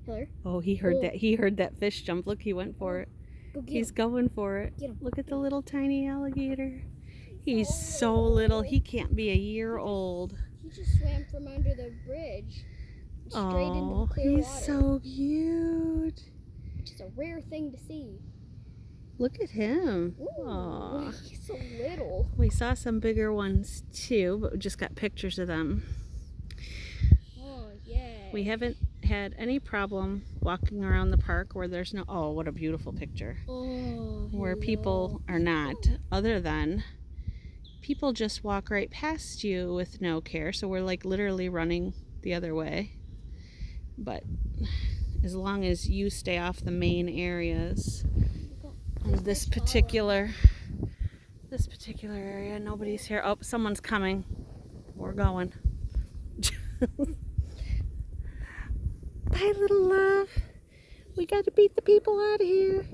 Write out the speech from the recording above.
Hiller. Oh, he heard that. He heard that fish jump. Look, he went for it. Go get He's him. going for it. Get him. Look at the little tiny alligator. He's so little. He can't be a year old. He just swam from under the bridge straight into the clear he's water. so cute. Which is a rare thing to see. Look at him. Ooh, he's so little. We saw some bigger ones too, but we just got pictures of them. Oh, yeah. We haven't had any problem walking around the park where there's no, oh, what a beautiful picture. Oh, where people are not, other than people just walk right past you with no care. So we're like literally running the other way. But as long as you stay off the main areas, and this particular area, nobody's here. Oh, someone's coming. We're going. Bye, little love. We got to beat the people out of here.